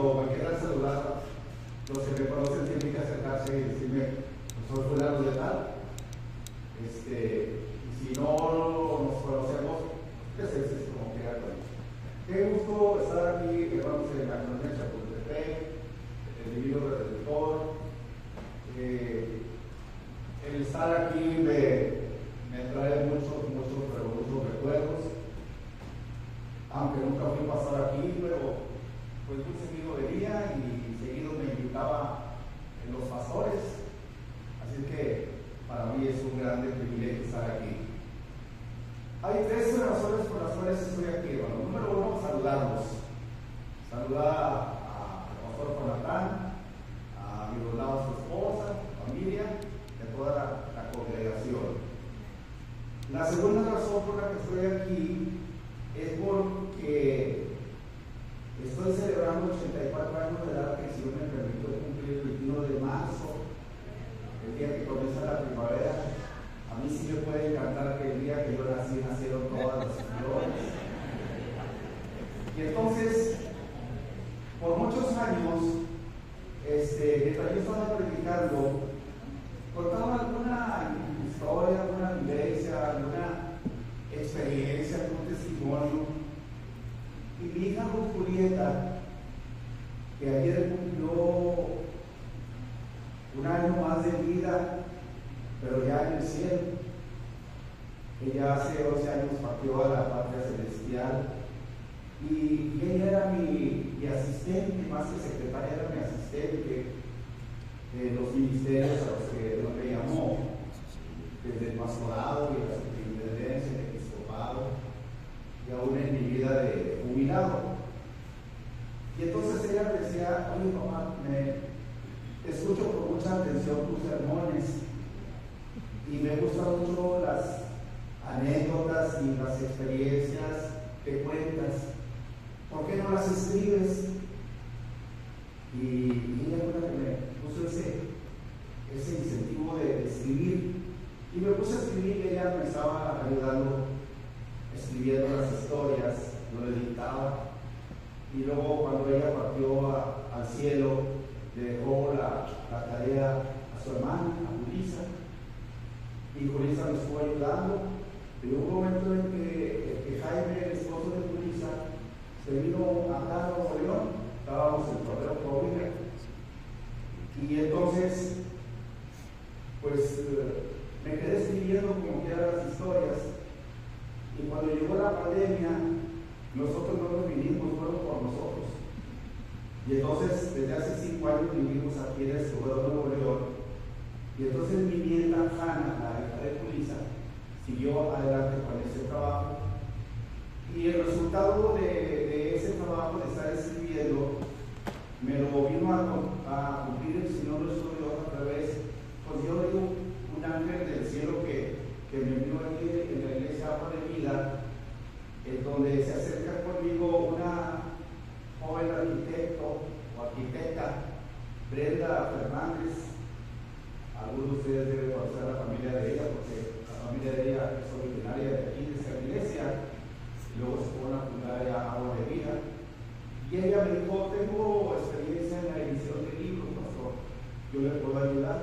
cuando me quieran saludar, los que me conocen tienen que acercarse y decirme, soy fulano de tal. Y si no nos conocemos, pues es como que algo. Qué gusto estar aquí, hermanos, en la colonia Chapultepec, el Divino Redentor. El estar aquí me trae muchos recuerdos, aunque nunca fui a pasar aquí, pero pues muy seguido venía y seguido me invitaba en los pastores, así que para mí es un grande privilegio estar aquí. Hay tres razones por las cuales estoy aquí, hermano. Número uno, saludarlos. Saludar al pastor Jonathan, a mi Rolando, su esposa, familia, y a toda la congregación. La segunda razón por la que estoy aquí es porque estoy celebrando 84 años de edad, que si Dios me permitió cumplir el 21 de marzo, el día que comienza la primavera. A mí sí me puede encantar que el día que yo nací, nacieron todas las flores. Y entonces, por muchos años, mientras yo estaba predicando, contaba alguna historia, alguna vivencia, alguna experiencia, algún testimonio. Y mi hija Julieta, que ayer cumplió un año más de vida, pero ya en el cielo, ella hace 11 años partió a la patria celestial, y ella era mi asistente, más que secretaria, era mi asistente en los ministerios a los que me llamó, desde el pastorado y la superintendencia, el episcopado, y aún en mi vida de jubilado. Y entonces ella decía: oye, mamá, escucho con mucha atención tus sermones y me gustan mucho las anécdotas y las experiencias que cuentas. ¿Por qué no las escribes? Y ella fue la que me puso ese incentivo de escribir. Y me puse a escribir, y ella me estaba ayudando escribiendo las historias, yo le dictaba. Y luego, cuando ella partió al cielo, le dejó la tarea a su hermana, a Julissa. Y Julissa me estuvo ayudando. Pero hubo un momento en que Jaime, el esposo de Julissa, se vino acá a Nuevo León. Estábamos en Torreón, Coahuila. Y entonces, pues, me quedé escribiendo como quiera las historias. Y cuando llegó la pandemia, nosotros no nos vinimos, fueron por nosotros. Y entonces, desde hace 5 años vivimos aquí en Escobedo, Nuevo León. Y entonces mi nieta Hanna, la hija de Julissa, siguió adelante con ese trabajo. Y el resultado de ese trabajo, de estar escribiendo, me lo vino a cumplir el Señor nuestro Dios a través, pues yo digo, un ángel del cielo que me envió aquí en la iglesia Agua de Vida, en donde se acerca conmigo una joven arquitecta, Brenda Fernández. Algunos de ustedes deben conocer a la familia de ella, porque la familia de ella es originaria de aquí, de esta iglesia, y luego se pone a fundar ya Agua de Vida. Y ella me dijo: tengo experiencia en la edición de libros, pastor, yo le puedo ayudar.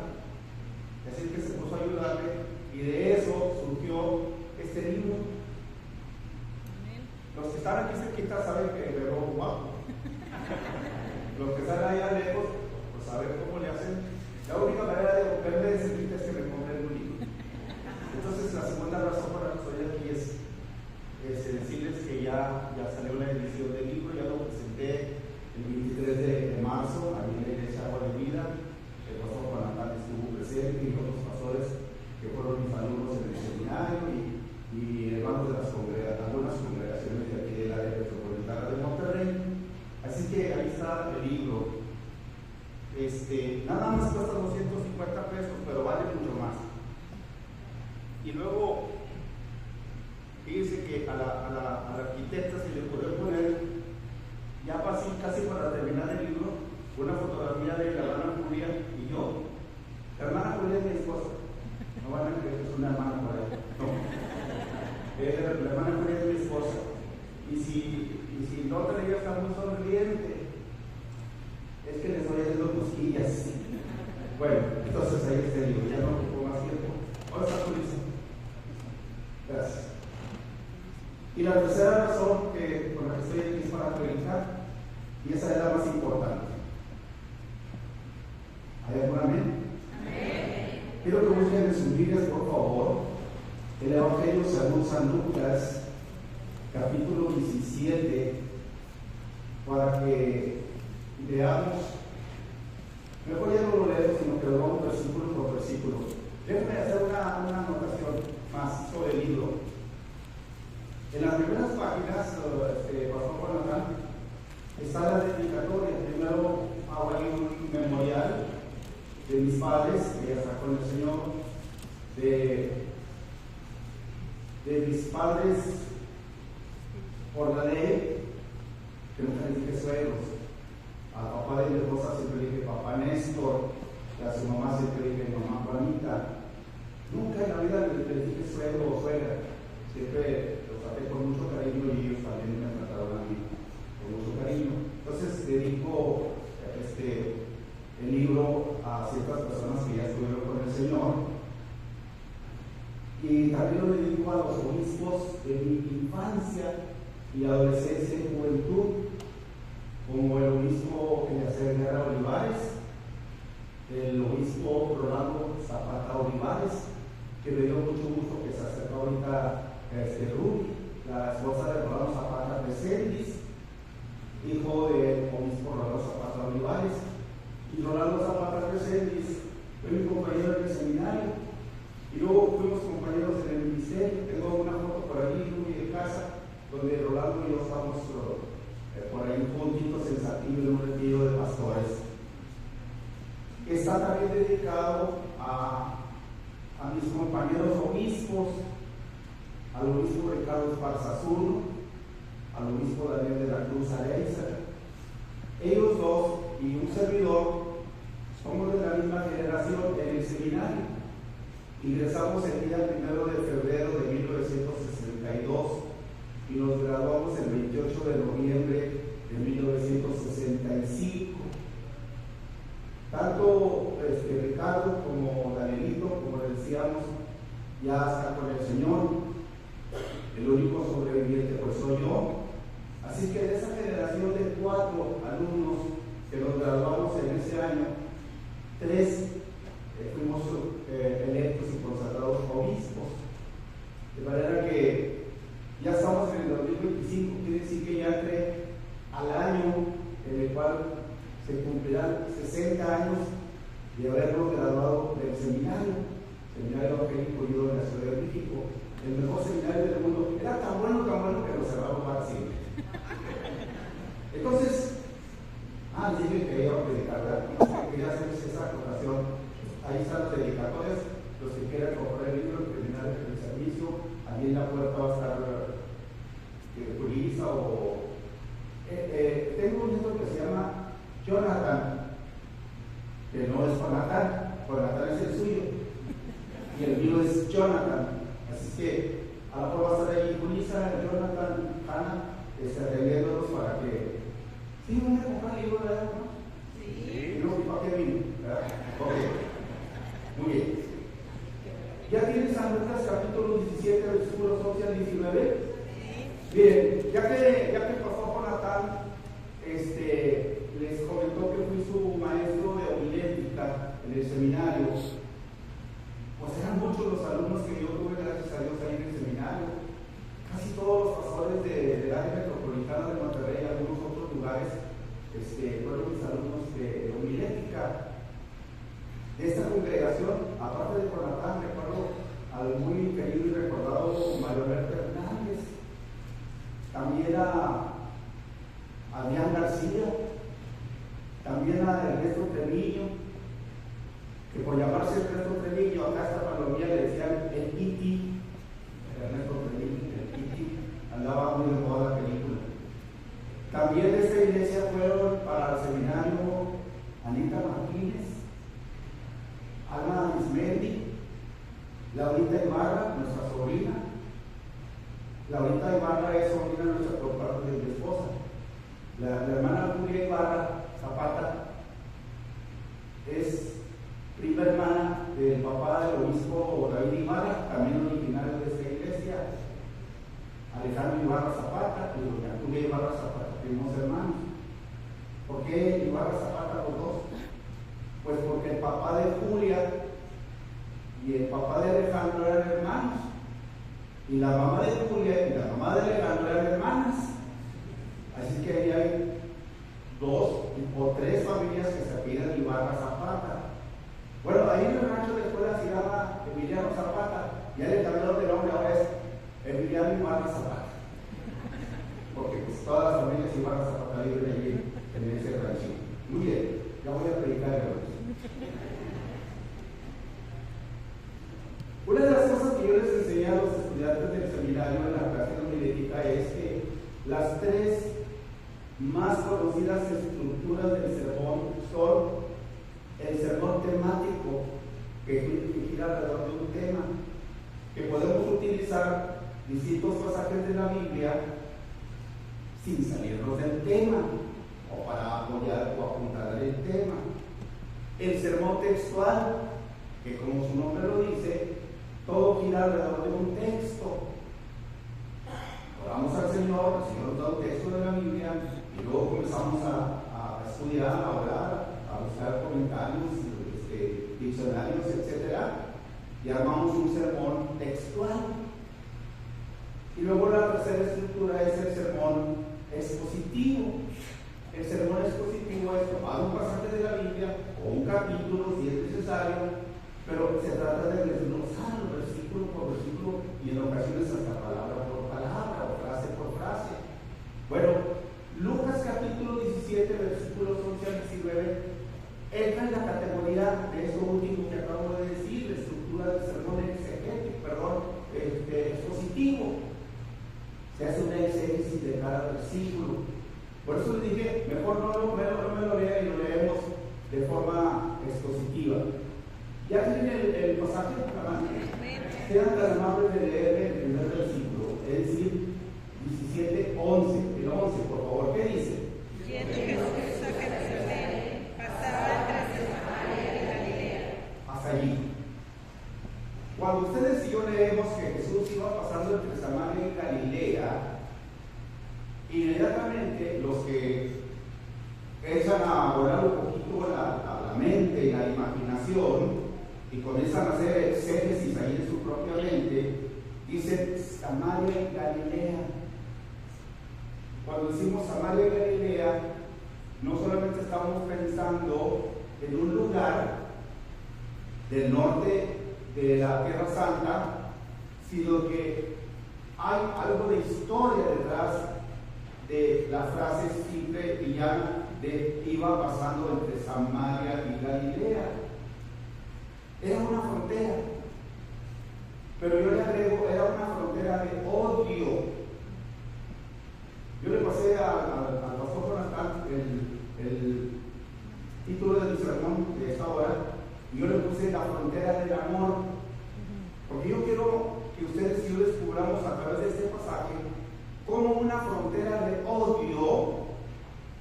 Así que se puso a ayudarme, y de eso surgió este libro. Los que están aquí cerquita saben que me veo guapo. Los que están allá lejos, pues saben cómo le hacen. La única manera de verme de cerquita es que me compren un libro. Entonces, la segunda razón por la que estoy aquí es decirles que ya salió la edición del libro. Ya lo presenté el 23 de marzo, allí en la iglesia Agua de Vida. El pastor Jonathan estuvo presente, y otros pastores que fueron mis alumnos en el seminario, y hermanos de algunas congregaciones de aquí del área metropolitana de Monterrey. Así que ahí está el libro. Nada más cuesta 250 pesos, pero vale mucho más. Y luego, fíjense que a la arquitecta se le ocurrió poner, ya casi para terminar el libro, una fotografía de la hermana Julia y yo. La hermana Julia es mi esposa. No van a creer que es una hermana por ahí. No. La hermana Julia es mi esposa. Y si no te digas, está muy sonriente. Es que le estoy haciendo cosquillas. Bueno, entonces ahí te digo, ya no ocupo más tiempo. Ahora está tu lista. Gracias. Y la tercera razón por la que estoy aquí es para predicar, y esa es la más importante. ¿Hay algún amén? Amén. Quiero que busquen en sus Biblias, por favor, el Evangelio según San Lucas, capítulo 17, para que veamos. Mejor ya no lo leo, sino que lo vamos versículo por versículo. Déjenme hacer una anotación más sobre el libro. En las primeras páginas, pasó por acá, está la dedicatoria. Primero hago ahí un memorial de mis padres, que ya está con el Señor, de mis padres por la ley, que nunca les dije suegros. Al papá de mi esposa siempre le dije papá Néstor, y a su mamá siempre le dije mamá Juanita. Nunca en la vida le dije suegro o suegra, siempre los traté con mucho cariño y ellos también me trataron a mí con mucho cariño. Entonces dedico el libro a ciertas personas que ya estuvieron con el Señor, y también lo dedico a los obispos de mi infancia y adolescencia y juventud, como el obispo Eliezer Guerra Olivares, el obispo Rolando Zapata Olivares, que me dio mucho gusto que se acercó ahorita Ruth, la esposa de Rolando Zapata Presendis, hijo del obispo Rolando Zapata Olivares. Y Rolando Zapata Presendis fue mi compañero en el seminario, y luego fuimos compañeros en el ministerio. Tengo una foto por ahí muy de casa, donde Rolando y yo estamos por ahí juntitos en Saltillo en un retiro de pastores. Está también dedicado a mis compañeros obispos, al obispo Ricardo Esparza Zuno, al obispo Daniel de la Cruz Areiza. Ellos dos y un servidor somos de la misma generación en el seminario. Ingresamos el día 1 de febrero de 1962 y nos graduamos el 28 de noviembre de 1965. Tanto Ricardo como Danielito, como le decíamos, ya está con el Señor. El único sobreviviente pues soy yo. Así que de esa generación de 4 alumnos que nos graduamos en ese año, 3 fuimos electos y consagrados obispos. De manera que ya estamos en el 2025, quiere decir que ya entré al año en el cual se cumplirán 60 años de habernos graduado del seminario evangélico Unido de la Ciudad de México, el mejor seminario del mundo. Era tan bueno que lo cerramos para siempre. Entonces, dije que iba a predicar, quería hacer esa acotación. Ahí están las dedicatorias, los que quieran comprar el libro, terminar el servicio, allí en la puerta va a estar Julissa o... tengo un libro que se llama Jonathan, que no es Jonathan, Jonathan es el suyo, y el mío es Jonathan. Así que a la mejor va a estar ahí Julissa, Jonathan, Hannah, atendiéndonos para que... ¿Sí van a comprar el libro, verdad? Sí. ¿Y luego para qué vino? Ok. Muy bien. ¿Ya tienes San Lucas capítulo 17, versículos 11 al 19? Bien, ya que pasó Jonathan, les comentó que fui su maestro de homilética en el seminario. Pues eran muchos los alumnos que yo tuve, gracias a Dios, ahí en el seminario. Casi todos los pastores del área metropolitana de Monterrey y algunos otros lugares fueron mis alumnos de homilética. De esta congregación, aparte de Jonathan, recuerdo al muy querido y recordado Mario Alberto Hernández, también a Adrián García, también a Ernesto Treviño, que por llamarse Ernesto Treviño, acá hasta Palomía le decían el Iti, Ernesto Treviño, el Iti, andaba muy de moda la película. También de esta iglesia fueron para el seminario Anita Martínez, Ana Ismendi, Laurita Ibarra, nuestra sobrina. Laurita Ibarra es sobrina nuestra por parte de mi esposa. La hermana Julia Ibarra Zapata qué Ibarra Zapata? Primos hermanos. ¿Por qué Ibarra Zapata los dos? Pues porque el papá de Julia y el papá de Alejandro eran hermanos. Y la mamá de Julia y la mamá de Alejandro eran hermanas. Así que ahí hay 2 o 3 familias que se apellidan Ibarra Zapata. Bueno, ahí en el rancho de la escuela se llama Emiliano Zapata. Ya el cambiador de nombre ahora es Emiliano Ibarra Zapata. Porque pues todas las familias Ibarra Zapata viven allí en ese rancho. Muy bien, ya voy a predicar el Una de las cosas que yo les enseñé a los estudiantes del seminario en la clase de homilética es que las 3 más conocidas estructuras del sermón son el sermón temático, que gira alrededor de un tema, que podemos utilizar distintos pasajes de la Biblia sin salirnos del tema o para apoyar o apuntar el tema. El sermón textual, que como su nombre lo dice, todo gira alrededor de un texto. Oramos al Señor, el Señor nos da un texto de la Biblia y luego comenzamos a estudiar, a orar, a buscar comentarios, diccionarios, etc. Y armamos un sermón textual. Y luego la tercera estructura es el sermón expositivo. El sermón expositivo es tomar un pasaje de la Biblia o un capítulo si es necesario, pero se trata de desglosarlo versículo por versículo y en ocasiones hasta palabra por palabra o frase por frase. Bueno, Lucas capítulo 17 versículos 11 al 19 entra en la categoría de eso último que acabo de decir, la estructura del sermón expositivo. Se hace una exégesis de cada versículo. Por eso les dije, mejor no me lo lea y lo leemos de forma expositiva. ¿Ya tienen el pasaje? Sean tan amables de leer el primer versículo, es decir, 17, 11. El 11, por favor, ¿qué dice? Yendo Jesús a Jerusalén, pasaba entre Samaria y Galilea. Hasta allí. Cuando ustedes y yo leemos que Jesús iba pasando entre Samaria y Galilea, inmediatamente los que echan a volar un poquito la mente y la imaginación y comienzan a hacer exégesis ahí en su propia mente, dicen Samaria y Galilea. Cuando decimos Samaria y Galilea, no solamente estamos pensando en un lugar del norte de la Tierra Santa, sino que hay algo de historia detrás de la frase simple y llana de iba pasando entre Samaria y Galilea. Era una frontera, pero yo le agrego, era una frontera de odio. Yo le pasé al pastor Jonathan el título de mi sermón de esta hora, y yo le puse la frontera del amor, porque yo quiero que ustedes y yo descubramos a través de este pasaje cómo una frontera de odio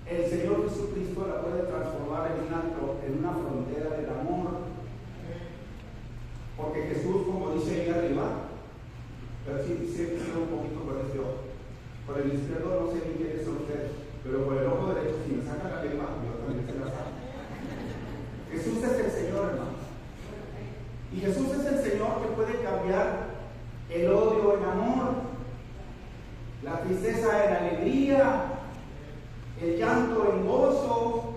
el Señor Jesucristo la puede transformar en una frontera del amor. Porque Jesús, como dice ahí arriba, pero sí un poquito por este ojo. Por el izquierdo no sé ni quiénes son ustedes, pero por el ojo derecho, si me sacan la lengua, yo también se la saco. Jesús es el Señor, hermano. Y Jesús es el Señor que puede cambiar el odio en amor, la tristeza en alegría, el llanto en gozo,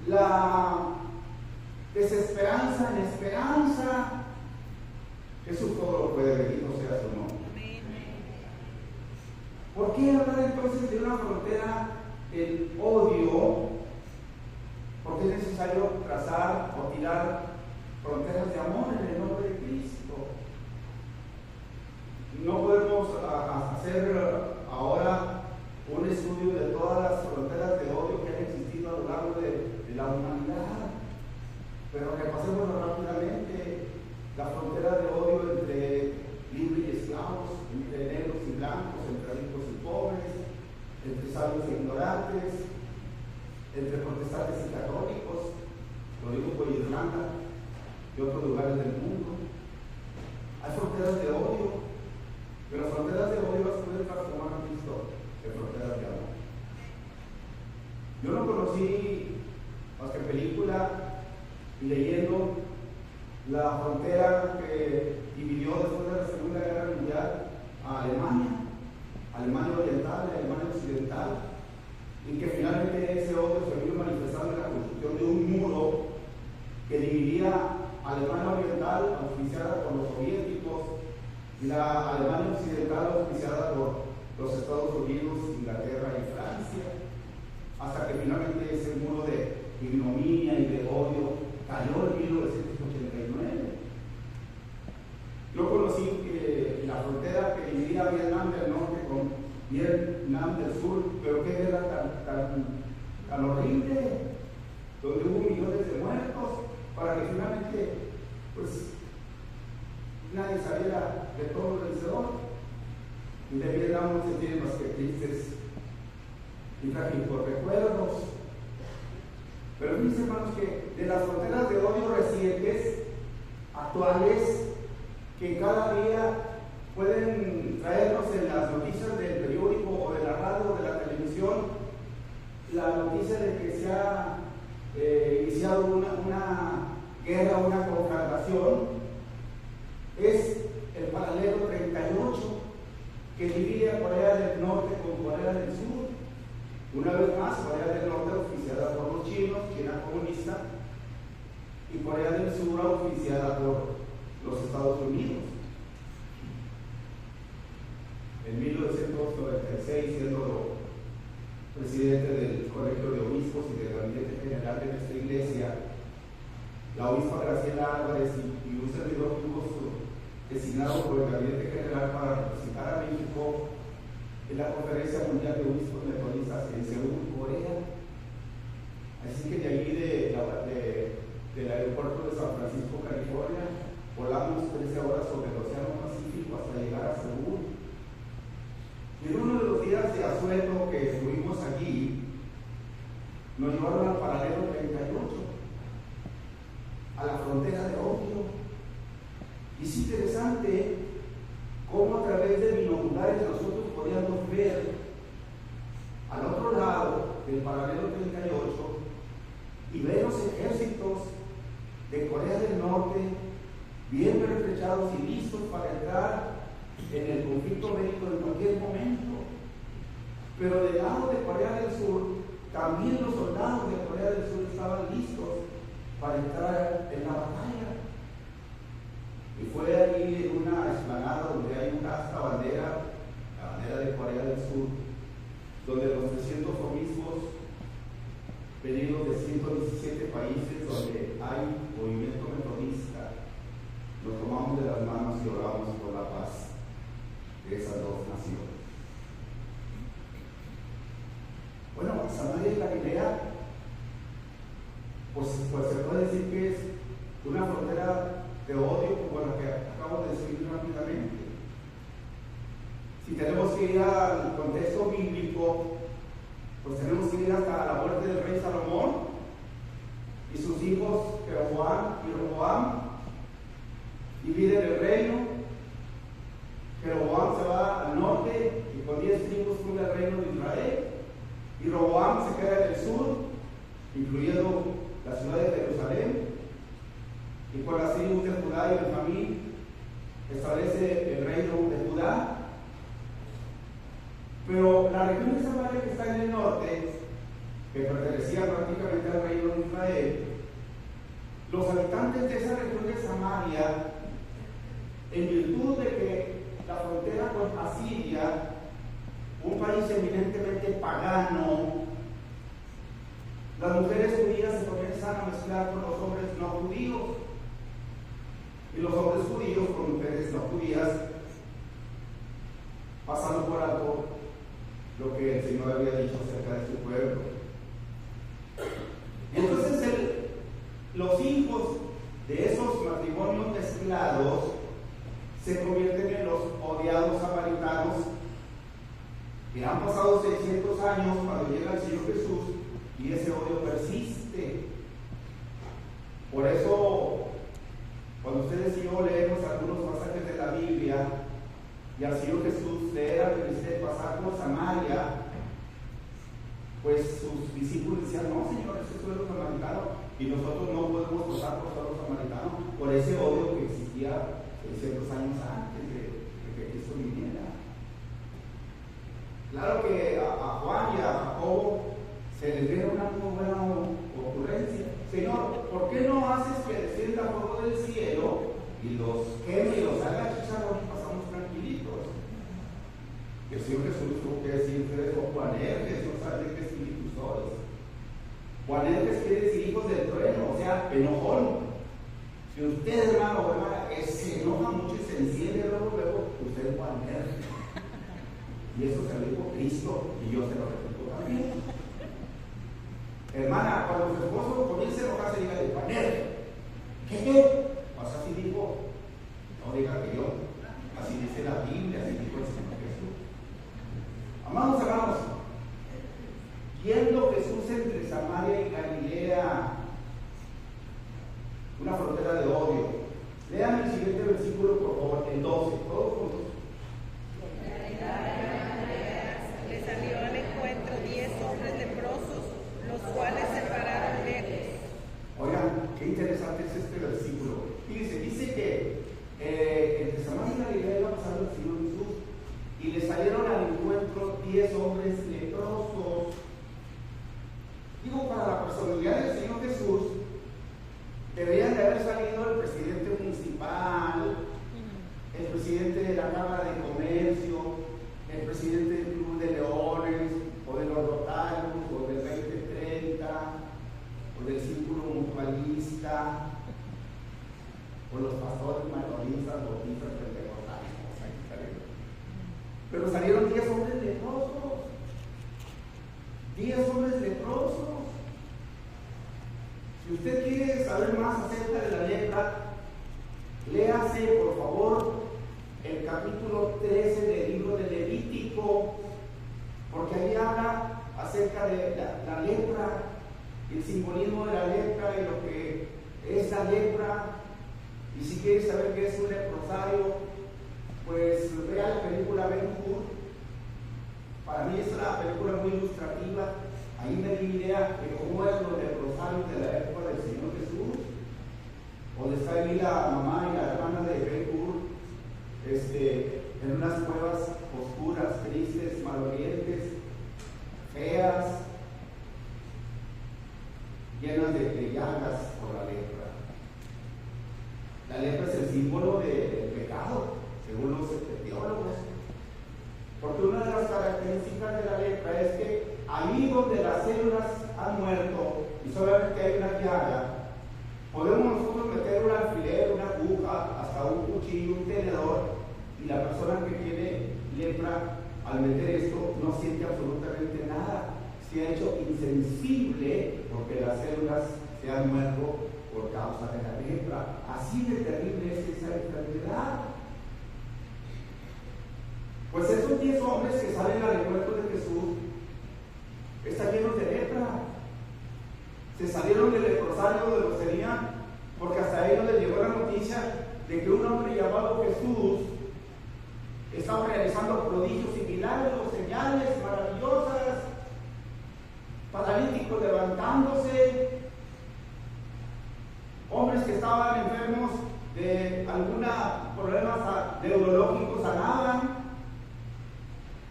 la desesperanza en esperanza. Jesús todo lo puede, bendito sea su nombre. ¿Por qué hablar entonces de una frontera del odio? Porque es necesario trazar o tirar fronteras de amor en el nombre de Cristo. No podemos hacer ahora un estudio de todas las fronteras de odio que han existido a lo largo de la humanidad, pero repasémoslo rápidamente. La frontera de odio entre libres y esclavos, entre negros y blancos, entre ricos y pobres, entre sabios e ignorantes, entre protestantes y católicos, lo digo por Irlanda y otros lugares del mundo. Hay fronteras de odio, pero las fronteras de odio las pueden transformar en Cristo en fronteras trágico recuerdos. Pero fíjense, hermanos, que de las fronteras de odio recientes, actuales, que cada día pueden traernos en las noticias del periódico o de la radio o de la televisión, la noticia de que se ha iniciado una guerra, una confrontación, es el paralelo 38 que divide a Corea del Norte con Corea del Sur. Una vez más, Corea del Norte oficiada por los chinos, China comunista, y Corea del Sur oficiada por los Estados Unidos. En 1996, siendo presidente del Colegio de Obispos y del Gabinete General de nuestra Iglesia, la obispa Graciela Álvarez y un servidor fuimos designados por el Gabinete General para representar a México en la Conferencia Mundial de Obispos Metodistas en Seúl, Corea. Así que de ahí del aeropuerto de San Francisco, California, volamos 13 horas sobre el Océano Pacífico hasta llegar a Seúl. Y en uno de los días de asueto que estuvimos allí, nos llevaron al paralelo 38, a la frontera de odio. Y es interesante cómo a través de binoculares nosotros podíamos ver al otro lado del paralelo 38 y ver los ejércitos de Corea del Norte bien pertrechados y listos para entrar en el conflicto bélico en cualquier momento. Pero del lado de Corea del Sur, también los soldados de Corea del Sur estaban listos para entrar en la batalla. Y fue allí en una explanada donde hay una asta bandera, la bandera de Corea del Sur, donde los 300 obispos venidos de 117 países donde hay movimiento metodista, nos tomamos de las manos y oramos por la paz de esas dos naciones. Bueno, Samaria y Galilea, pues se puede decir que es una frontera de odio como la que acabo de describir rápidamente. Si tenemos que ir al contexto bíblico, pues tenemos que ir hasta la muerte del rey Salomón y sus hijos Jeroboam y Roboam dividen el reino. Jeroboam se va al norte y con 10 tribus funda el reino de Israel, y Roboam se queda en el sur, incluyendo la ciudad de Jerusalén, y con las tribus de Judá y Benjamín establece el reino de Judá. Pero la región de Samaria, que está en el norte, que pertenecía prácticamente al reino de Israel, los habitantes de esa región de Samaria, en virtud de que la frontera con Asiria, un país eminentemente pagano, las mujeres judías se comienzan a mezclar con los hombres no judíos, y los hombres judíos con mujeres no judías, pasando por alto lo que el Señor había dicho acerca de su pueblo. Entonces los hijos de esos matrimonios mezclados se convierten en los odiados samaritanos, que han pasado 600 años cuando llega el Señor Jesús y ese odio persiste. Por eso, cuando ustedes y yo leemos algunos pasajes de la Biblia y al Señor Jesús le era menester pasar por Samaria, pues sus discípulos decían: no, Señor, ese es suelo samaritano y nosotros no podemos pasar por suelo samaritano, por ese odio que existía 600 años antes de que Cristo viniera. Claro que a Juan y a Jacobo se les dieron una muy buena ocurrencia: Señor, ¿por qué no haces que descienda fuego del cielo y los queme y los haga chicharrón y pasamos tranquilitos? Y el Señor Jesús tuvo que decir: ustedes son Juanerges, no saben qué espíritu sois. Juanerges quiere decir hijos del trueno, o sea, enojón. Si usted, hermano o hermana, se enoja mucho y se enciende luego, usted es Juanerges. Y eso se lo dijo Cristo, y yo se lo repito también. Hermana, cuando su esposo comience a enojarse, diga de Juanerges. ¿Qué? Pues así dijo. No diga que yo. Así dice la Biblia, así dijo el Señor Jesús. Amados hermanos, yendo Jesús entre Samaria y Galilea, una frontera de odio. Lean el siguiente versículo, por favor, el 12, todos juntos. Le salió al encuentro 10 hombres leprosos, los cuales se pararon lejos. Oigan, qué interesante es este versículo. Fíjense, dice que entre Samaria y Galilea iba pasando el Señor Jesús y le salieron al encuentro 10 hombres leprosos. Digo, para la personalidad del Señor Jesús, deberían de haber salido el presidente municipal, el presidente de la Cámara de Comercio, el presidente del Club de Leones, o de los Rotarios, o del 2030, o del Círculo Mutualista, o los pastores manolistas, bautistas, pentecostales. Pero salieron 10 hombres leprosos. 10 hombres leprosos. Si usted quiere saber más acerca de la lepra, léase por favor el capítulo 13 del libro de Levítico, porque ahí habla acerca de la lepra, el simbolismo de la lepra y lo que es la lepra. Y si quiere saber qué es un leprosario, pues vea la película Ben-Hur. Para mí es una película muy ilustrativa. Ahí me di idea de cómo eran los leprosarios de la época del Señor Jesús, donde está ahí la mamá y la hermana de Ben-Hur, en unas cuevas oscuras, tristes, malolientes, feas, llenas de llagas por la lepra. La lepra es el símbolo del pecado, según los teólogos. Porque una de las características de la lepra es que ahí donde las células han muerto y solamente hay una llaga, podemos nosotros meter un alfiler, una aguja, hasta un cuchillo, un tenedor, y la persona que tiene lepra, al meter esto, no siente absolutamente nada. Se ha hecho insensible porque las células se han muerto por causa de la lepra. Así de terrible es esa enfermedad. Pues esos 10 hombres que salen al encuentro de Jesús están llenos de lepra. Se salieron del leprosario de los tenían, porque hasta ellos les llegó la noticia de que un hombre llamado Jesús estaba realizando prodigios y milagros, señales maravillosas, paralíticos levantándose, hombres que estaban enfermos de algunos problemas neurológicos sanaban,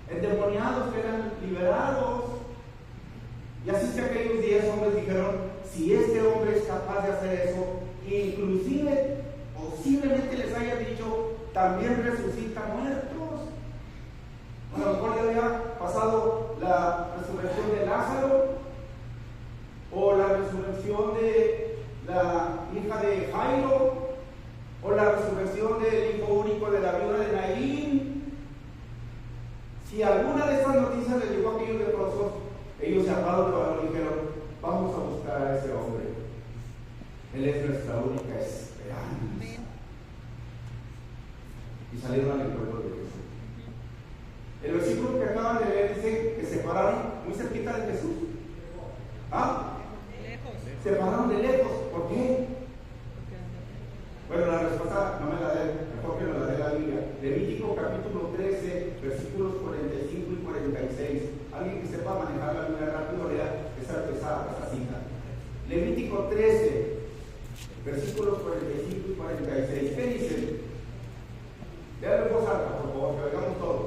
endemoniados que eran liberados. Y así que aquellos 10 hombres dijeron: si este hombre es capaz de hacer eso, inclusive posiblemente les haya dicho, también resucita muertos. A lo mejor ya había pasado la resurrección de Lázaro, o la resurrección de la hija de Jairo, o la resurrección del hijo único de la viuda de Naín. Si alguna de estas noticias les llegó a aquellos leprosos, ellos se armaron de valor y dijeron: vamos a buscar a ese hombre, él es nuestra única esperanza. Y salieron al encuentro de Jesús. El versículo que acaban de leer dice que se pararon muy cerquita de Jesús. ¿Ah? Se pararon de lejos. ¿Por qué? Bueno, la respuesta no me la dé, mejor que me la dé la Biblia. Levítico capítulo 13, versículos 45 y 46. Alguien que sepa manejar la Biblia rápido, lea esa cita. Levítico 13, versículos 45 y 46. ¿Qué dice? Léalo en voz alta, por favor, que oigamos todos.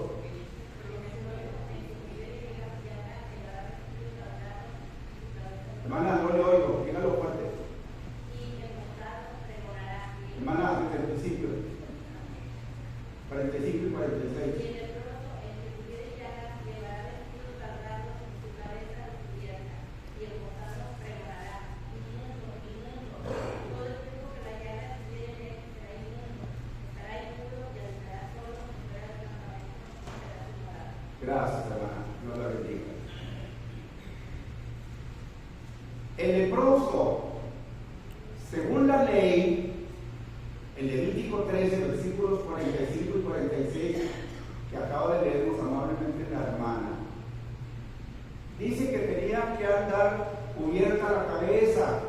Hermana, no le oigo, dígalo fuerte. Hermana, desde el principio. 45 y 46. Gracias, hermana. Dios la bendiga. El leproso, según la ley, en Levítico 13, versículos 45 y 46, que acaba de leernos amablemente la hermana, dice que tenía andar cubierta la cabeza.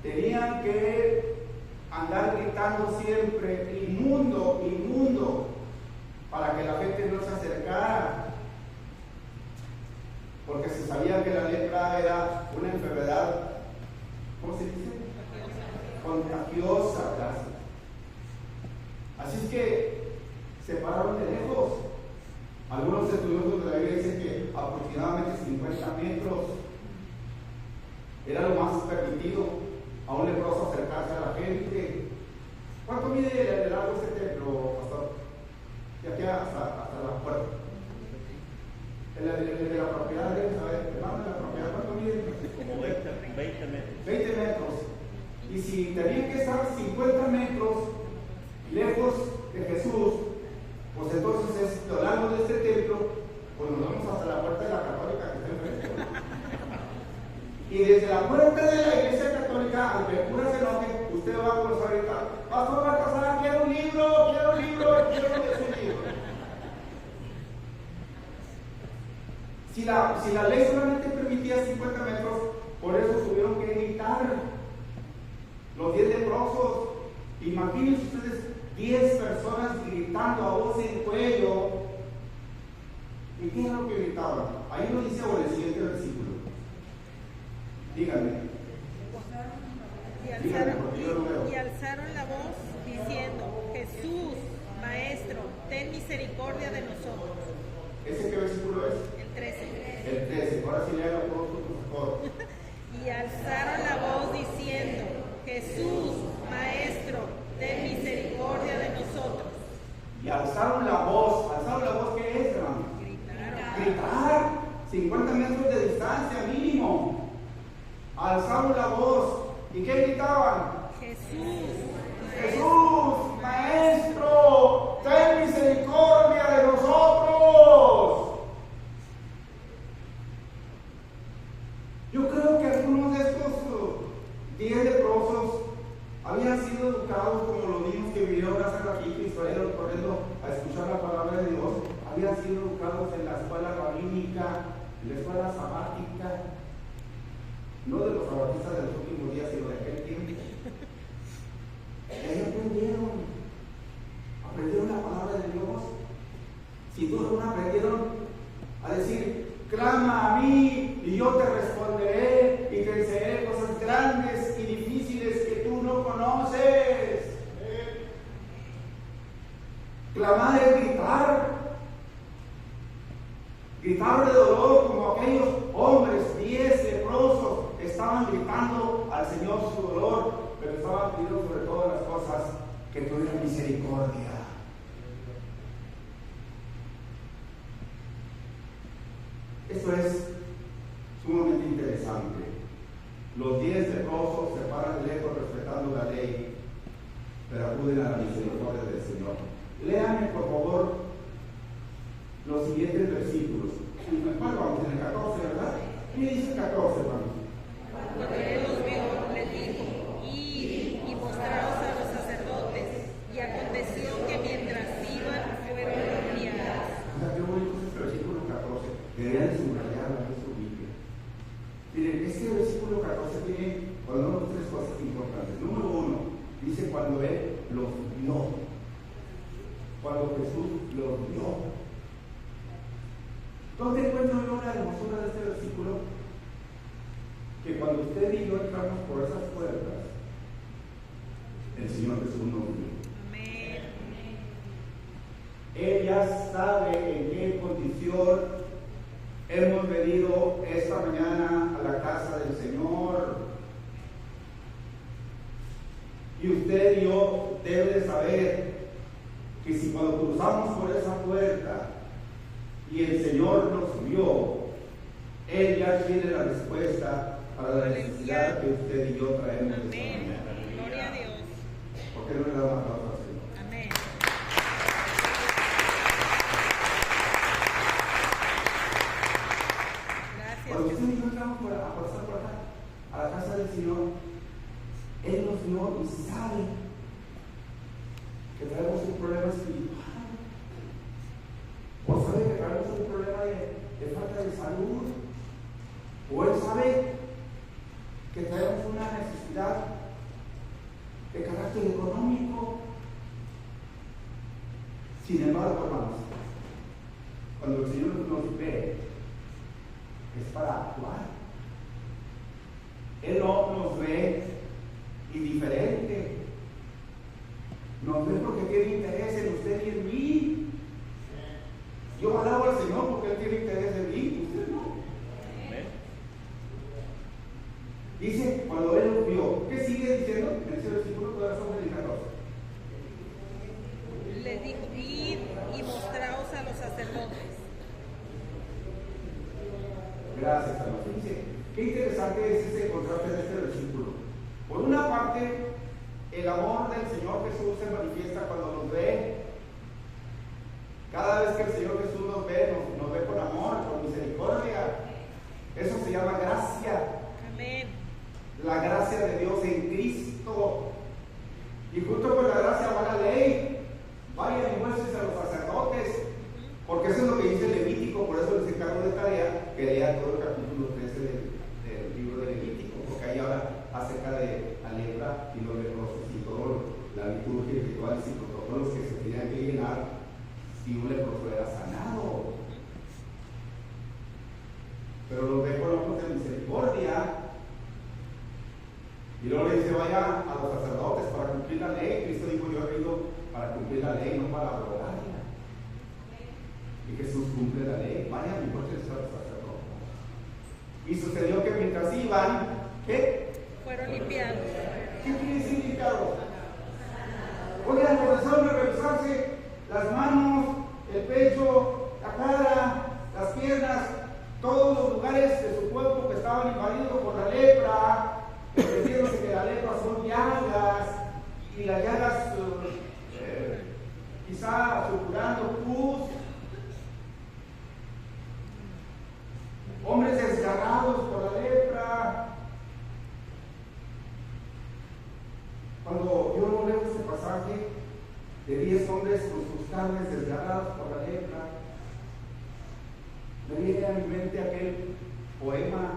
Tenían que andar gritando siempre, inmundo, inmundo, para que la gente no se acercara. Porque se sabía que la lepra era una enfermedad, ¿cómo se dice? Contagiosa, gracias. Así es que se pararon de lejos. Algunos estudiosos de la Biblia dicen que aproximadamente 50 metros era lo más permitido a un leproso acercarse a la gente. ¿Cuánto mide de largo este templo, pastor? De aquí hasta la puerta. El de la propiedad, deben saber, hermano de la propiedad, ¿cuánto mide? Como 20 metros. 20 metros. Y si tenían que estar 50 metros lejos de Jesús, pues entonces es lo largo de este templo, pues nos vamos hasta la puerta de la católica que está enfrente. Y desde la puerta de la iglesia católica, aunque el cura se enoje, usted va a cruzar y tal, pastor Baltasar, quiero un libro, quiero un libro. Si la ley solamente permitía 50 metros, por eso tuvieron que gritar los 10 leprosos. Imagínense ustedes 10 personas gritando a voz en cuello. ¿Y qué es lo que gritaban? Ahí lo dice ahora el siguiente versículo. Díganme. Y alzaron la voz diciendo: Jesús, Maestro, ten misericordia de nosotros. ¿Ese qué versículo es? El 13. El 13. Ahora sí léalo todos, por favor. Y alzaron la voz diciendo: Jesús, Maestro, ten misericordia de nosotros. Y alzaron la voz. ¿Alzaron la voz qué es, hermano? Gritar. 50 metros de distancia mínimo. Alzaron la voz. ¿Y qué gritaban? Jesús, Maestro, ten misericordia de nosotros. Yo creo que algunos de estos 10 leprosos habían sido educados como los niños que vinieron a hacer aquí, que salieron corriendo a escuchar la palabra de Dios. Habían sido educados en la escuela rabínica, en la escuela sabática, no de los sabatistas de los últimos días, sino de aquel tiempo. Y ahí aprendieron la palabra de Dios. Sin duda alguna aprendieron a decir: clama a mí y yo te responderé y te enseñaré cosas grandes y difíciles que tú no conoces. Clamar es gritar de dolor, como aquellos hombres 10 leprosos estaban gritando al Señor su dolor, pero estaban pidiendo sobre todas las cosas que tuviera misericordia. Esto es sumamente interesante. Los 10 leprosos se paran de lejos respetando la ley, pero acuden a la misericordia del Señor. Léanme, por favor, los siguientes versículos. ¿Cuál vamos? En el 14, ¿verdad? ¿Qué dice el 14, hermano? Cuando él los vio, les dijo: id y mostraos a los sacerdotes. Y aconteció que mientras iban, fueron enviados. Qué bonito es el versículo 14. Deberían subrayarlo en su Biblia. Miren, este versículo 14 tiene por lo menos 3 cosas importantes. Número 1, dice cuando él los vio. Cuando Jesús los vio. ¿Dónde encuentro yo la hermosura de este versículo? Que cuando usted y yo entramos por esas puertas, el Señor Jesús nos vio. Amén. Él ya sabe en qué condición hemos venido esta mañana a la casa del Señor. Y usted y yo debe de saber que si cuando cruzamos por esa puerta y el Señor nos vio, Él ya tiene la respuesta para la necesidad que usted y yo traemos. Amén. Gloria a Dios. ¿Por qué no le damos aplausos al Señor? Amén. Gracias. Cuando usted y yo entramos por esa puerta a la casa del Señor, Él nos vio y sabe que traemos un problema espiritual. O sabe que traemos un problema de falta de salud, o Él sabe que tenemos una necesidad de carácter económico. Sin embargo, hermanos, cuando el Señor nos ve, es para actuar. Él no nos ve indiferente, nos ve porque tiene interés en usted y en mí. Yo alabo al Señor porque Él tiene interés en mí, usted no. Dice, cuando Él nos vio, ¿qué sigue diciendo? En ese versículo todavía son del 14. Le dijo, id y mostraos a los sacerdotes. Gracias, hermanos. Fíjense, qué interesante es ese contraste de este versículo. Por una parte, el amor del Señor Jesús se manifiesta cuando nos ve. Cada vez que el Señor Jesús nos ve con amor, con misericordia. Eso se llama gracia. Amén. La gracia de Dios en Cristo. Y junto con la gracia va la ley. Vayan y muéstrense a los sacerdotes. Porque eso es lo que dice Levítico. Por eso les encargo de tarea que lean todo el capítulo 13 del libro de Levítico. Porque ahí habla acerca de la lepra y los leprosos y todo la liturgia y rituales y protocolos que se tenían que llenar si un leproso era sanado. Pero los ve con ojos de misericordia. Y luego le dice, vaya a los sacerdotes para cumplir la ley. Cristo dijo, yo he venido para cumplir la ley, no para abrogarla. Y Jesús cumple la ley. Vayan y muéstrense a los sacerdotes. Y sucedió que mientras iban, ¿qué? Fueron limpiados. ¿Qué quiere decir limpiados? Oigan, comenzaron a revisarse las manos, el pecho, la cara, las piernas, todos los lugares de su cuerpo que estaban invadidos por la lepra. Entendiéndose que la lepra son llagas, y las llagas quizá supurando pus. Hombres desgarrados por la lepra. Cuando yo leo este pasaje de 10 hombres con sus carnes desgarradas por la lepra, me viene a mi mente aquel poema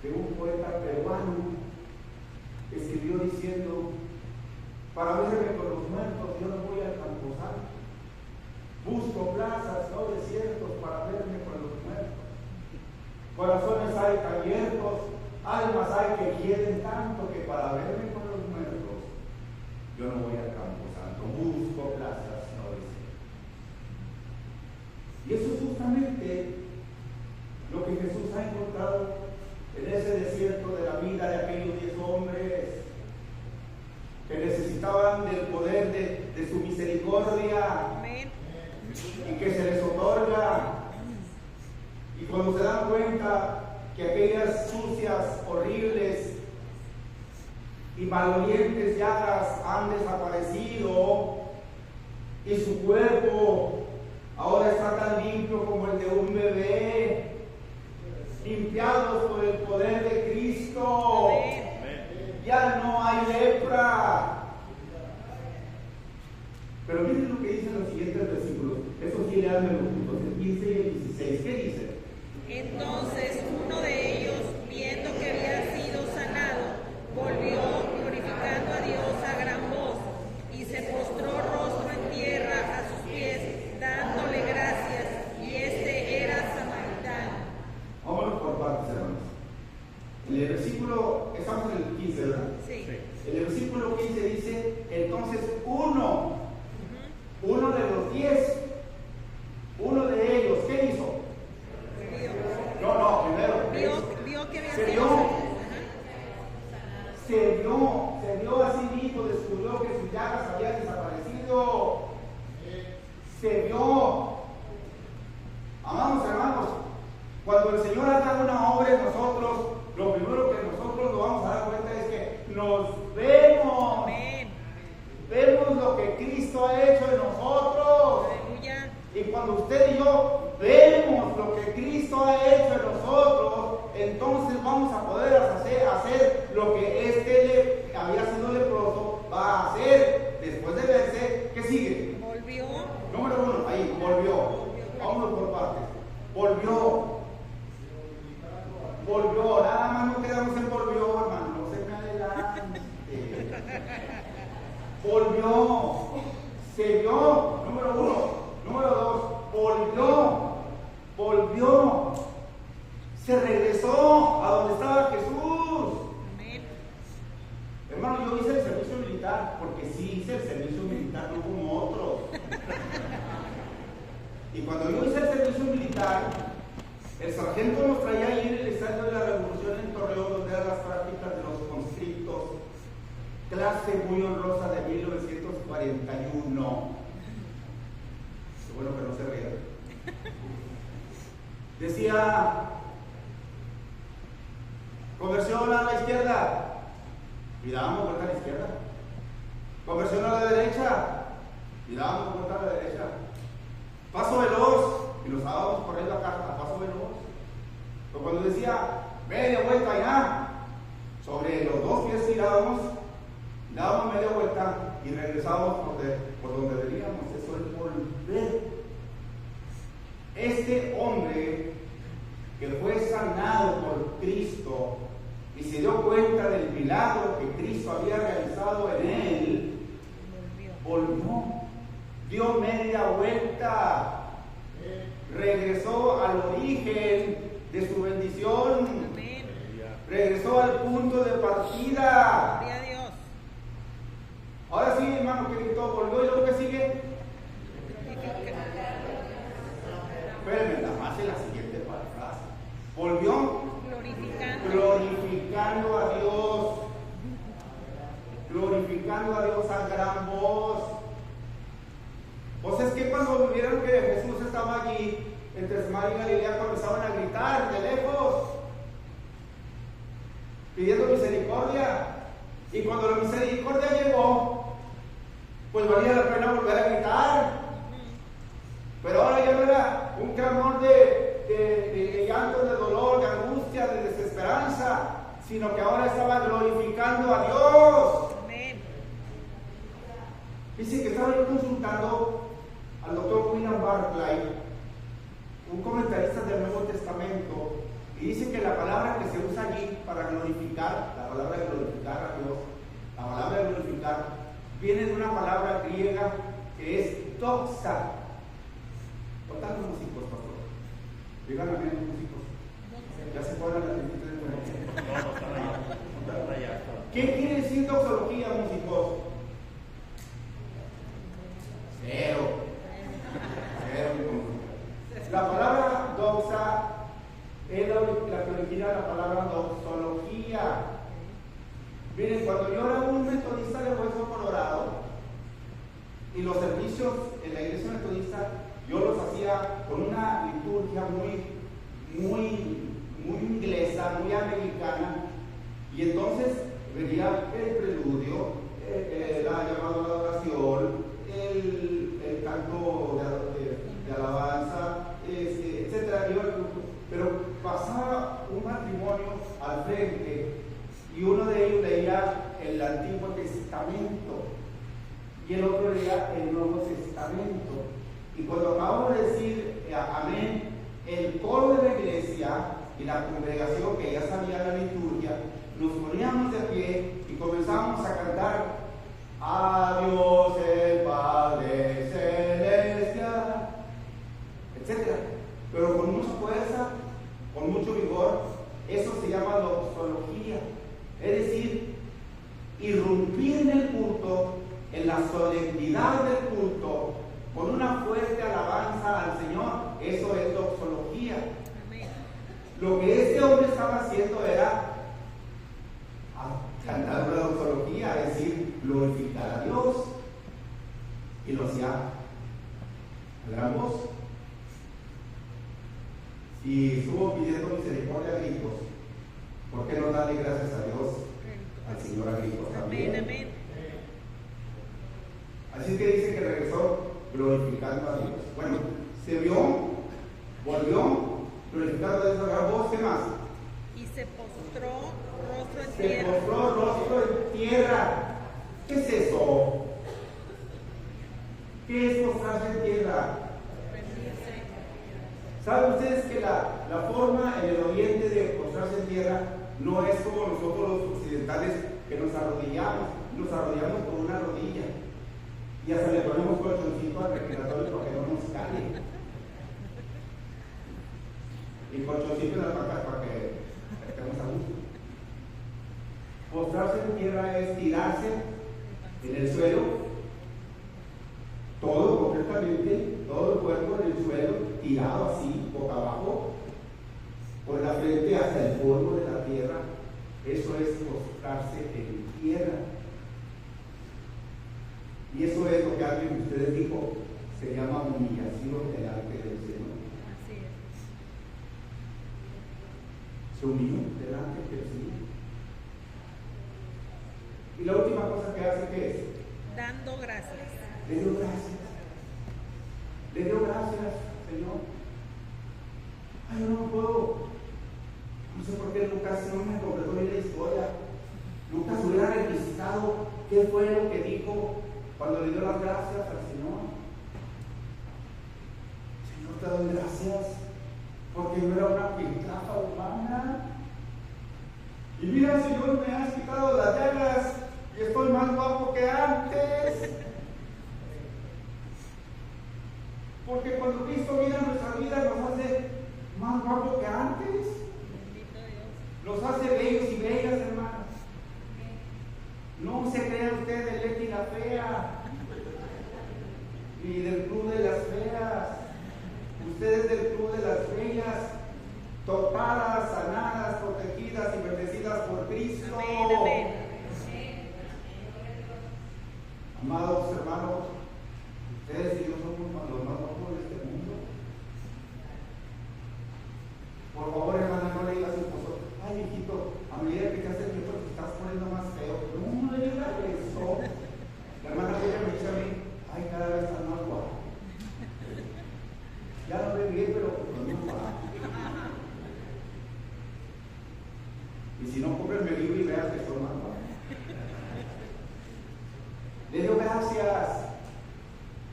de un poeta peruano que escribió diciendo: para verme con los muertos yo no voy al camposanto, busco plazas, no desiertos, para verme con los muertos. Corazones hay abiertos, almas hay que quieren tanto, que para verme con los muertos yo no voy al camposanto, busco plazas, no desiertos. Y eso es justamente lo que Jesús ha encontrado en ese desierto de la vida de aquellos 10 hombres que necesitaban del poder de su misericordia. Amén. Y que se les otorga. Y cuando se dan cuenta que aquellas sucias, horribles y malolientes llagas han desaparecido y su cuerpo ahora está tan limpio como el de un bebé, limpiados por el poder de Cristo. Amén. Ya no hay lepra. Pero miren lo que dicen los siguientes versículos. Eso sí, leanme los puntos, el 15 y el 16. ¿Qué dice? Entonces uno de ellos, viendo que había sido sanado, volvió glorificando a Dios a gran voz y se postró rostro en tierra a sus pies, dándole gracias, y este era samaritano. Vámonos por partes, hermanos. En el versículo, estamos en el 15, ¿verdad? Sí. En el versículo 15 dice, entonces uno de los 10, uno de ellos, ¿qué hizo? No, primero. Vio que había Se sido vio, se vio a sí mismo, descubrió que sus llagas habían desaparecido. Se vio. Amados hermanos, cuando el Señor haga una obra en nosotros, lo primero que nosotros nos vamos a dar cuenta es que nos vemos. Amén. Vemos lo que Cristo ha hecho en nosotros. Aleluya. Y cuando usted y yo vemos lo que Cristo ha hecho en nosotros, entonces vamos a poder hacer lo que este había sido leproso va a hacer. Después de verse, ¿qué sigue? Volvió. Número 1, ahí, volvió. Vámonos por partes. volvió. Nada más no quedamos en volvió, hermano, no se me adelante. Volvió, se vio, número 1, número 2, volvió, se regresó a donde estaba Jesús. Amén. Hermano, yo hice el servicio militar, porque sí hice el servicio militar, no como otros. Y cuando yo hice el servicio militar, el sargento nos traía ahí en el estadio de la Revolución en Torreón, donde eran las prácticas de los conscriptos, clase muy honrosa de 1941. Qué bueno que no se ría. Decía, conversión a la izquierda, y dábamos vuelta a la izquierda. Conversión a la derecha, y dábamos vuelta a la derecha. Paso veloz, y nos dábamos corriendo acá, a paso veloz. Pero cuando decía, media vuelta allá, sobre los 2 pies tirábamos, dábamos media vuelta y regresábamos por donde veníamos. Eso es volver. Este hombre que fue sanado por Cristo y se dio cuenta del milagro que Cristo había realizado en él, volvió, dio media vuelta, regresó al origen de su bendición. Amén. Regresó al punto de partida. Gloria a Dios. Ahora sí, hermano, que todo volvió. ¿Y luego qué sigue? Espérenme, nada más en la siguiente frase. Volvió glorificando a Dios. Glorificando a Dios a gran voz. Pues es que cuando vieron que Jesús estaba allí entre Samaria y Galilea, comenzaban a gritar de lejos, pidiendo misericordia. Y cuando la misericordia llegó, pues valía la pena volver a gritar. Pero ahora ya no era un clamor de llanto, de dolor, de angustia, de desesperanza, sino que ahora estaba glorificando a Dios. Amén. Dice que estaba yo consultando al doctor William Barclay, un comentarista del Nuevo Testamento, y dice que la palabra que se usa allí para glorificar, la palabra de glorificar a Dios, la palabra de glorificar, viene de una palabra griega que es doxa. ¿Cuántos músicos, pastor? Díganme a los músicos. Ya se ponen las distintas de nuevo. ¿Qué quiere decir doxología, músicos? Cero. La palabra doxa es la que origina la palabra doxología. Miren, cuando yo era un metodista de Hueso Colorado y los servicios en la iglesia metodista, yo los hacía con una liturgia muy inglesa, muy americana, y entonces venía el preludio, la llamada a la oración, el canto de alabanza, etcétera. Pero pasaba un matrimonio al frente y uno de ellos leía el Antiguo Testamento y el otro leía el Nuevo Testamento. Y cuando acabamos de decir amén, el coro de la iglesia y la congregación que ya sabía la liturgia, nos poníamos de pie y comenzábamos a cantar a Dios el Padre Celestial, etc. Pero con mucha fuerza, con mucho vigor. Eso se llama doxología, es decir, irrumpir en el culto, en la solemnidad del culto, con una fuerte alabanza al Señor. Eso es doxología. Amén. Lo que este hombre estaba haciendo era cantar una doxología, es decir, glorificar a Dios, y lo hacía a gran voz. Si estuvo pidiendo misericordia a gritos, ¿por qué no darle gracias a Dios al Señor a gritos también? Amén, amén. Así que dice que regresó glorificando a Dios. Bueno, se vio, volvió, glorificando a Dios a gran voz. ¿Qué más? Y se postró rostro en Se tierra. postró rostro en tierra. ¿Qué es eso? ¿Qué es postrarse en tierra? Rendirse. ¿Saben ustedes que la forma en el oriente de postrarse en tierra no es como nosotros los occidentales, que nos arrodillamos por una rodilla y hasta le ponemos colchoncito al respiratorio para que no nos cale? Y colchoncito en la patas para que estemos a gusto. Postrarse en tierra es tirarse en el suelo, todo completamente, todo el cuerpo en el suelo, tirado así, boca abajo, con la frente hasta el polvo de la tierra. Eso es postrarse en tierra. Y eso es lo que alguien de ustedes dijo, se llama humillación delante del Señor. Así es. Se humilló delante del Señor. Y la última cosa que hace, ¿qué es? Dando gracias. Le dio gracias. Le dio gracias, Señor. Ay, yo no puedo. No sé por qué Lucas no me completó bien la historia. Lucas hubiera registrado qué fue lo que dijo cuando le dio las gracias al Señor. Señor, te doy gracias porque yo era una piltrafa humana. Y mira, Señor, me has quitado las llagas y estoy más guapo que antes. Porque cuando Cristo mira nuestra vida nos hace más guapo que antes. Bendito Dios. Nos hace bellos y bellas, hermanos. No se crea usted de Leti la fea, ni del club de las feas. Usted es del club de las bellas, tocadas, sanadas, protegidas y bendecidas por Cristo. Amén, amén. Amados hermanos, ustedes y yo somos los más guapos de este mundo. Por favor, hermana, no le digas a su esposo, ay, hijito, a medida que te haces viejo te estás poniendo más feo. No le digas eso. La hermana ella me dice a mí, ay, cada vez estás más guapo. Ya no ve bien, pero no es guapo. Y si no, cómprenme el libro y veas que son más guapos. Le doy gracias.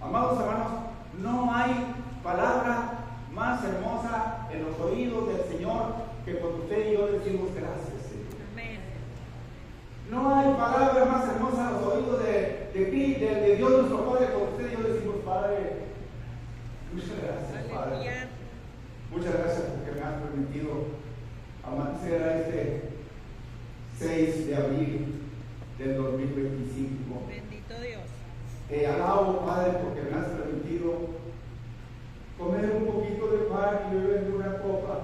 Amados hermanos, no hay palabra más hermosa en los oídos del Señor que cuando usted y yo decimos gracias, Señor. Amén. No hay palabra más hermosa en los oídos de Dios nuestro Padre cuando usted y yo decimos, Padre, muchas gracias, Padre. Aleluya. Muchas gracias porque me has permitido amanecer a este 6 de abril del 2025. Bendito Dios. Te alabo, Padre, porque me has permitido comer un poquito de pan y beber de una copa,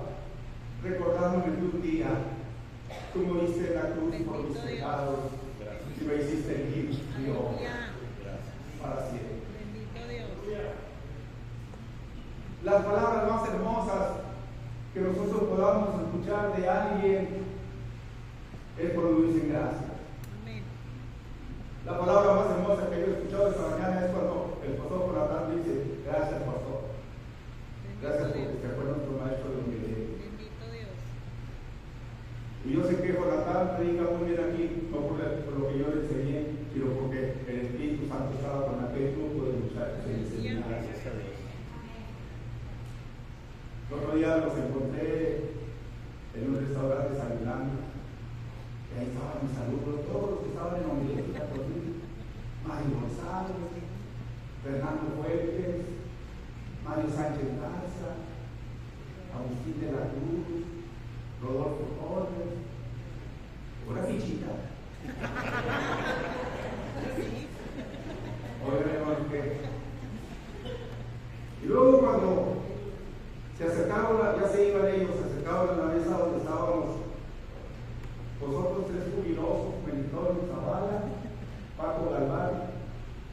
recordándome que un día tú moriste en la cruz por mis Bendito Dios. pecados y me hiciste limpio Aleluya. para siempre. Bendito Dios. Las palabras más hermosas que nosotros podamos escuchar de alguien es cuando dicen gracias. Amén. La palabra más hermosa que yo he escuchado esta mañana es cuando el pastor Jonathan dice, gracias, pastor. Gracias porque Bendito usted fue nuestro maestro de humildad. Dios. Bendito Dios. Y yo sé que Jonathan predica muy bien aquí, no por lo que yo le enseñé, sino porque el Espíritu Santo estaba con aquel grupo de muchachos en ese Aleluya. seminario. Gracias a Dios. El otro día los encontré en un restaurante desayunando. Y ahí estaban mis saludos, todos los que estaban en la homilética conmigo. Mario González, Fernando Fuentes, Mario Sánchez Garza, Agustín de la Cruz, Rodolfo Torres, una fichita. Oigan, hermano, que. Y luego cuando se acercaron, ya se iban ellos, se acercaron a la mesa donde estábamos vosotros tres jubilosos, Melitón Zavala, Paco Galván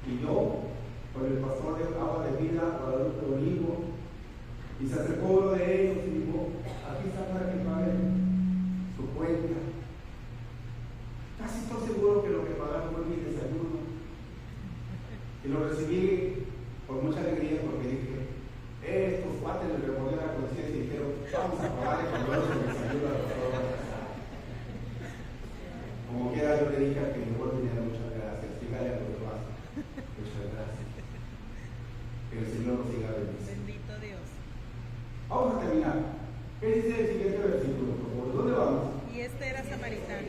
y yo, con el pastor de Agua de Vida, Guadalupe Olivo, y se acercó uno de ellos y dijo, aquí está para que paguen su cuenta. Casi estoy seguro que lo que pagaron fue mi desayuno. Y lo recibí con mucha alegría porque dije, estos cuates les revolvieron la conciencia y dijeron, vamos a pagarle con todo su desayuno a los todos. Como quiera, yo le dije a que mejor tenía muchas gracias. Dígale a los demás, muchas gracias. Que el Señor nos siga bendiciendo. Bendito Dios. Vamos a mañana. ¿Qué dice el siguiente versículo, por favor? ¿Dónde vamos? Y este era samaritano.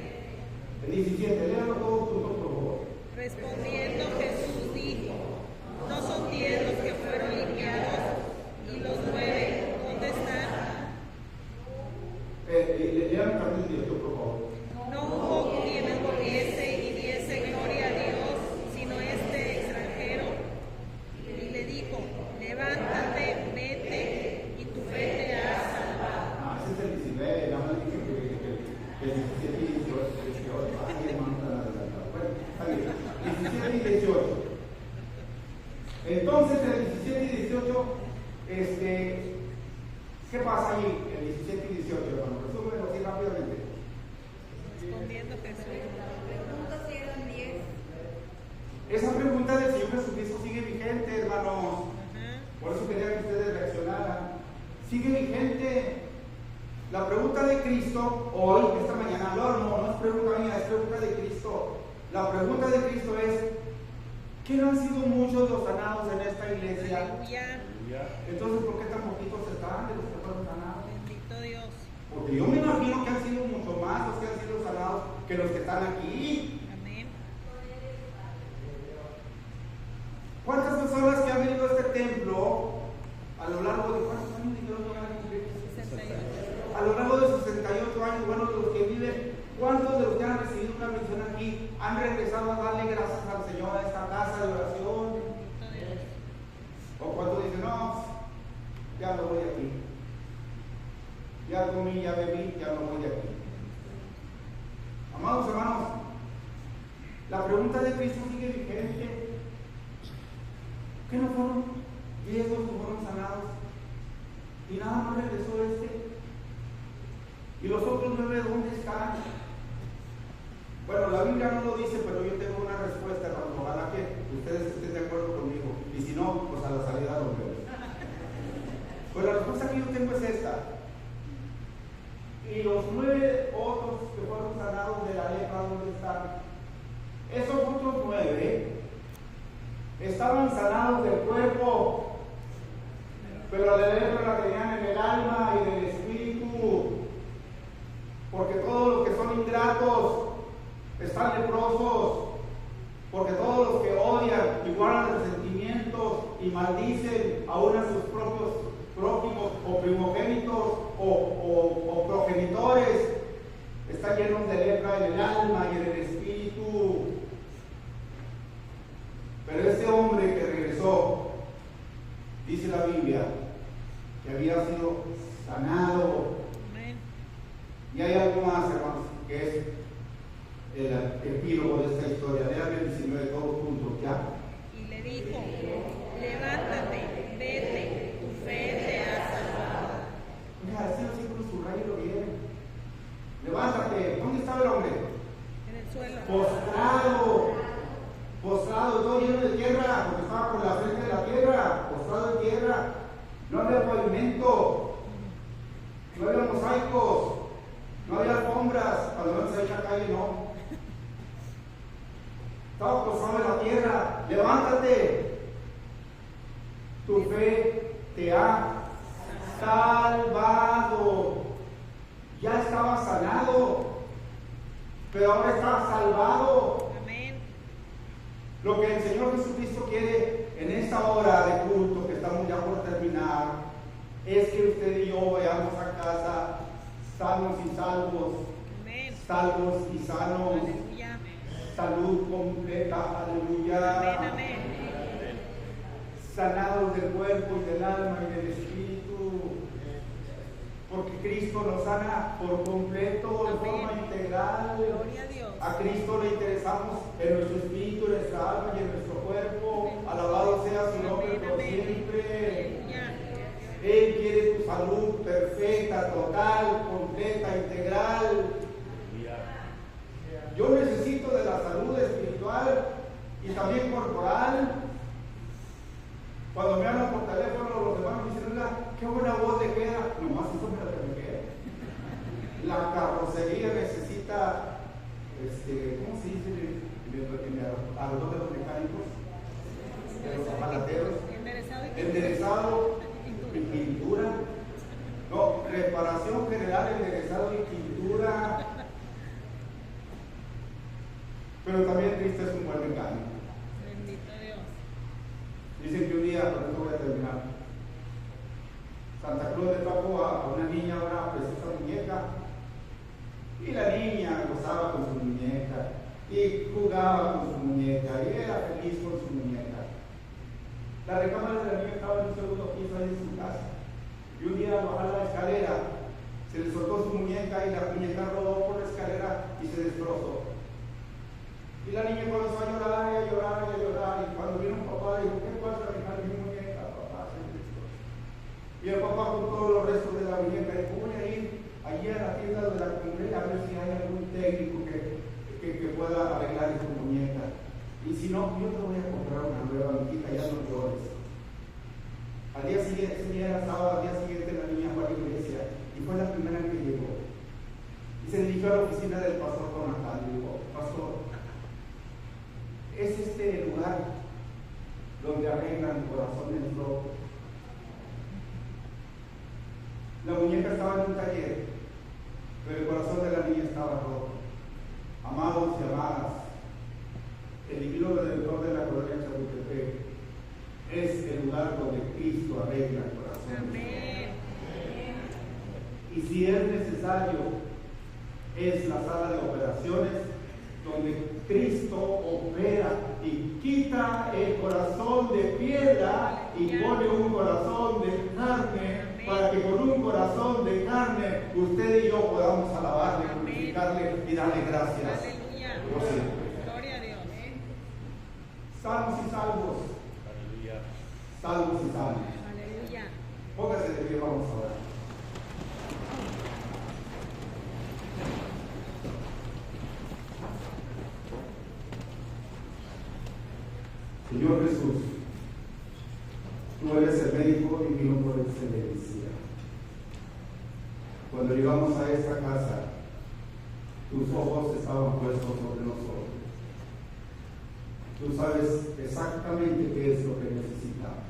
El 17, léalo todos juntos, por favor. Respondiendo Jesús dijo: ¿no son 10 los que fueron limpiados? ¿Y los 9 dónde están? Lean el capítulo 18, por favor. No hubo quien volviese y diese gloria a Dios, sino este extranjero. Y le dijo: levántate, vete, y tu fe te ha salvado. Ese es el 19, nada más dije que el 17 y 18. Ay, hermano, bueno, está bien. 17 y 18. Entonces, el 17 y 18, ¿qué pasa ahí? El 17 y 18, hermano. Resúmelo así rápidamente. Respondiendo Jesús. Pregunta si eran 10. Esa pregunta del Señor Jesucristo sigue vigente, hermanos. Ajá. Por eso quería que ustedes reaccionaran. Sigue vigente. La pregunta de Cristo hoy, esta mañana, no es pregunta mía, es pregunta de Cristo. La pregunta de Cristo es: ¿qué no han sido muchos los sanados en esta iglesia? Aleluya. Entonces, ¿por qué tan poquitos están de los que fueron sanados? Bendito Dios. Porque yo me imagino que han sido mucho más los que han sido sanados que los que están aquí. Amén. ¿Cuántas personas que han venido a este templo a lo largo de cuántos años dijeron que van a cumplir? 68. A lo largo de 68 años, bueno, de los que viven, ¿cuántos de los que han recibido una misión aquí han regresado a darle gracias al Señor a esta casa de oración? Bendito Dios. O cuando dicen: no, ya no voy de aquí, ya comí, ya bebí, ya no voy de aquí. Amados hermanos, la pregunta de Cristo sigue vigente. ¿Qué no fueron 10 los que fueron sanados? Y nada más regresó ¿Y los otros 9 dónde están? Bueno, la Biblia no lo dice, pero yo tengo una respuesta, hermanos. Ojalá que ustedes estén de acuerdo conmigo. Y si no, pues a la salida lo vemos. Pues la respuesta que yo tengo es esta. Y los 9 otros que fueron sanados de la lepra, ¿dónde están? Esos otros 9 estaban sanados del cuerpo, pero la lepra la tenían en el alma y en el espíritu. Porque todos los que son ingratos están leprosos. Porque todos los que odian y guardan resentimientos y maldicen aún a sus propios prójimos o primogénitos o progenitores están llenos de lepra en el alma y en el espíritu. Pero ese hombre que regresó, dice la Biblia, que había sido sanado. Amén. Y hay algo más, hermanos, que es el epílogo de esta historia. Lean el 19 todos juntos, ¿ya? Y le dijo: levántate, vete, tu fe te ha salvado. Mira, ese versículo subrayelo bien. Levántate. ¿Dónde estaba el hombre? En el suelo. Postrado, todo lleno de tierra, porque estaba con la frente de la tierra, postrado en tierra. No había pavimento, no había mosaicos, no había alfombras. Cuando no se echa calle, no. Estaba postrado en la tierra. Levántate, tu fe te ha salvado. Ya estaba sanado, pero ahora está salvado. Amén. Lo que el Señor Jesucristo quiere en esta hora de culto que estamos ya por terminar es que usted y yo vayamos a casa sanos y salvos, Amén. salvos y sanos, Aleluya. salud completa, aleluya, Amén. Amén. sanados del cuerpo y del alma y del espíritu, porque Cristo nos sana por completo, de forma integral. Gloria a Dios. A Cristo le interesamos en nuestro espíritu, en nuestra alma y en nuestro cuerpo. Alabado sea su nombre Amén. por Amén. siempre. Aleluya. Él quiere tu salud perfecta, total, completa, integral. Yo necesito de la salud espiritual y también corporal. Cuando me hablan por teléfono, los demás me dicen: oiga, qué buena voz le queda. Nomás eso es lo que me queda. La carrocería necesita, ¿cómo se dice? A los de los mecánicos, de los apalateros, Enderezado y enderezado, en pintura. No, reparación general, enderezado y pintura. Pero también Cristo es un buen mecánico. Bendito Dios. Dicen que un día, por eso voy a terminar, Santa Cruz le tocó a una niña una preciosa muñeca y la niña gozaba con su muñeca y jugaba con su muñeca y era feliz con su muñeca. La recámara de la niña estaba en un segundo piso ahí en su casa y un día al bajar la escalera se le soltó su muñeca y la muñeca rodó por la escalera y se destrozó. Y la niña comenzó a llorar y a llorar y a llorar. Y cuando vino un papá, dijo: ¿qué pasa, mi muñeca? Papá, se destrozó. Y el papá, con todos los restos de la muñeca, dijo: voy a ir allí a la tienda de la cumbre a ver si hay algún técnico que pueda arreglar esta muñeca. Y si no, yo te voy a comprar una nueva, mijita, ya no llores. Al día siguiente, ese día era sábado, al día siguiente la niña fue a la iglesia y fue la primera que llegó. Y se dirigió a la oficina del pastor Jonathan y dijo: pastor, es este el lugar donde arreglan corazones rotos. La muñeca estaba en un taller, pero el corazón de la niña estaba roto. Amados y amadas, el divino redentor de la colonia Chapultepec es el lugar donde Cristo arregla corazones. Amén. Y si es necesario, es la sala de operaciones donde Cristo opera y quita el corazón de piedra y pone un corazón de carne, para que con un corazón de carne usted y yo podamos alabarle, glorificarle y darle gracias. Aleluya. Por siempre. Gloria a Dios. Salmos y salvos. Aleluya. Salmos y salmos. Aleluya. Póngase de pie, vamos a orar. Señor Jesús, tú eres el médico divino por excelencia. Cuando llegamos a esta casa, tus ojos estaban puestos sobre nosotros. Tú sabes exactamente qué es lo que necesitamos.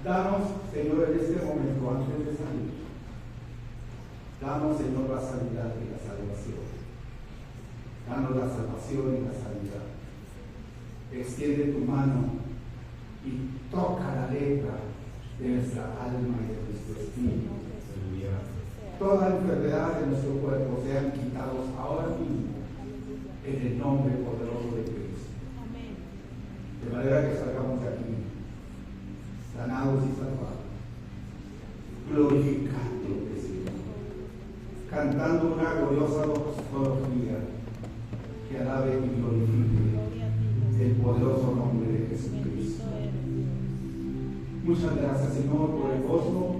Danos, Señor, en este momento, antes de salir, danos, Señor, la sanidad y la salvación. Danos la salvación y la sanidad. Extiende tu mano y toca la letra de nuestra alma y de nuestro espíritu. Toda enfermedad de nuestro cuerpo sean quitados ahora mismo en el nombre poderoso de Cristo. De manera que salgamos de aquí sanados y salvados, glorificando, Señor, cantando una gloriosa doxología que alabe y glorifique el poderoso nombre de Jesucristo. Muchas gracias, Señor, por el gozo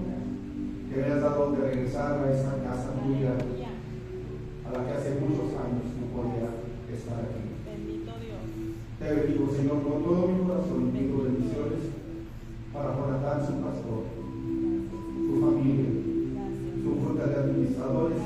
que me has dado de regresar a esa casa tuya, a la que hace muchos años no podía estar aquí. Bendito Dios. Te bendigo, Señor, con todo mi corazón y pido bendiciones para Jonathan, su pastor, su familia, su junta de administradores